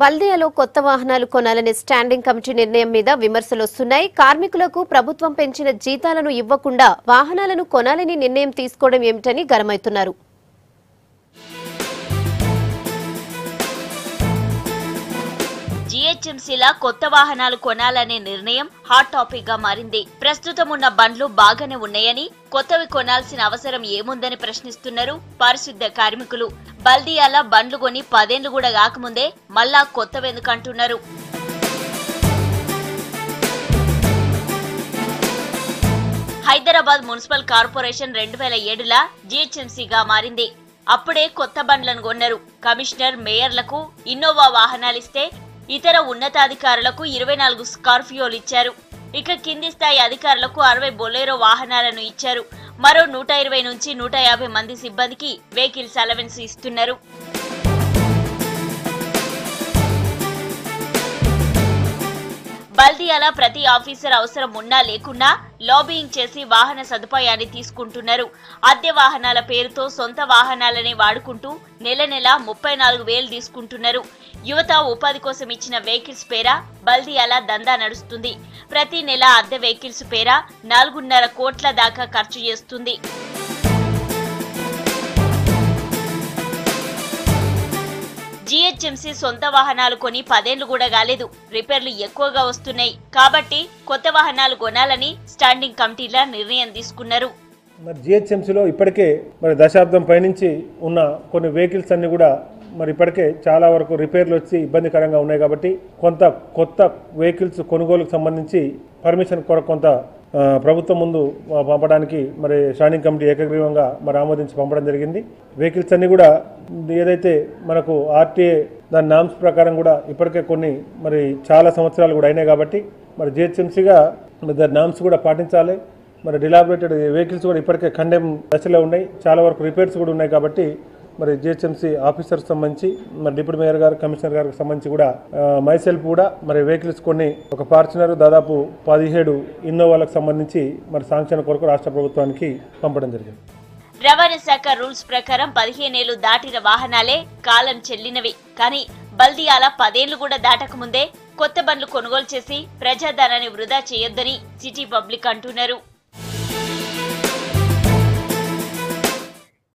బల్దియాలో కొత్త వాహనాలు కొనాలనే standing committee నిర్ణయం మీద విమర్శలు వస్తున్నాయి. కార్మికులకు ప్రభుత్వం పెంచిన జీతాలను ఇవ్వకుండా వాహనాలను కొనాలని నిర్ణయం తీసుకోవడం ఏమిటని గరమవుతున్నారు. జీహెచ్ఎంసీలా కొత్త వాహనాలు కొనాలనే నిర్ణయం హాట్ టాపిక్ గా మారింది. ప్రస్తుతం ఉన్న బండ్లు బాగానే ఉన్నాయని, కొత్తవి కొనాల్సిన అవసరం ఏముందని ప్రశ్నిస్తున్నారు పారిశుద్ధ్య కార్మికులు. బల్దియాల బండ్లు కొని 10 ఏళ్లు కూడా కాకముందే మళ్ళా కొత్తవెందుకంటున్నారు. హైదరాబాద్ మున్సిపల్ కార్పొరేషన్ 2007లా జీహెచ్ఎంసీగా మారింది. అప్పుడే కొత్త బండ్లను కొన్నారు. కమిషనర్, మేయర్లకు ఇన్నోవా వాహనాలిస్తే ఇతర ఉన్నతాధికారులకు 24 స్కార్పియోలు ఇచ్చారు. ఇక కింది స్థాయి అధికారులకు 60 బొలెరో వాహనాలను ఇచ్చారు. మరో 120 నుంచి 150 మంది సిబ్బందికి వెహికల్స్ అలవెన్స్ ఇస్తున్నారు. బల్దియాల ప్రతి ఆఫీసర్ అవసరం ఉన్నా లేకున్నా లాబియింగ్ చేసి వాహన సదుపాయాన్ని తీసుకుంటున్నారు. అద్దె వాహనాల పేరుతో సొంత వాహనాలనే వాడుకుంటూ నెల 34,000 తీసుకుంటున్నారు. యువత ఉపాధి కోసం ఇచ్చిన వెహికల్స్ పేర బల్దియాల దందా నడుస్తుంది. ప్రతి నెల అద్దె వెహికల్స్ పేర 4.5 కోట్ల దాకా ఖర్చు చేస్తుంది. జీహెచ్ఎంసీ సొంత వాహనాలు కొని 10 ఏళ్లు కూడా కాలేదు. రిపేర్లు ఎక్కువగా వస్తున్నాయి. కాబట్టి కొత్త వాహనాలు కొనాలని స్టాండింగ్ కమిటీల నిర్ణయం తీసుకున్నారు. జీహెచ్ఎంసీలో ఇప్పటికే దశాబ్దం పైనుంచి ఉన్న కొన్ని వెహికల్స్ అన్ని కూడా ఇప్పటికే చాలా వరకు రిపేర్లు వచ్చి ఇబ్బందికరంగా ఉన్నాయి. కాబట్టి కొత్త వెహికల్స్ కొనుగోలుకు సంబంధించి పర్మిషన్ కొరకు కొంత ప్రభుత్వం ముందు పంపడానికి స్టాండింగ్ కమిటీ ఏకగ్రీవంగా ఆమోదించి పంపడం జరిగింది. వెహికల్స్ అన్ని కూడా ఏదైతే మనకు ఆర్టీఏ దాని నామ్స్ ప్రకారం కూడా ఇప్పటికే కొన్ని చాలా సంవత్సరాలు కూడా అయినాయి. కాబట్టి జీహెచ్ఎంసీగా దాని నామ్స్ కూడా పాటించాలి. డిలాబరేటెడ్ వెహికల్స్ కూడా ఇప్పటికే కండెమ్ దశలో ఉన్నాయి. చాలా వరకు రిపేర్స్ కూడా ఉన్నాయి. కాబట్టి జీహెచ్ఎంసీ ఆఫీసర్స్ సంబంధించి డిప్యూటీ మేయర్ గారు, కమిషనర్ గారికి సంబంధించి కూడా మైసెల్ఫ్ కూడా వెహికల్స్ కొన్ని ఒక ఫార్చునర్, దాదాపు 17 ఇన్నోవాలకు సంబంధించి శాంక్షన్ కొరకు రాష్ట్ర ప్రభుత్వానికి పంపడం జరిగింది. రవాణా శాఖ రూల్స్ ప్రకారం 15 ఏళ్లు దాటిన వాహనాలే కాలం చెల్లినవి. కానీ బల్దియాల 10 ఏళ్లు కూడా దాటక ముందే కొత్త బండ్లు కొనుగోలు చేసి ప్రజాధనాన్ని వృధా చేయొద్దని సిటీ పబ్లిక్ అంటున్నారు.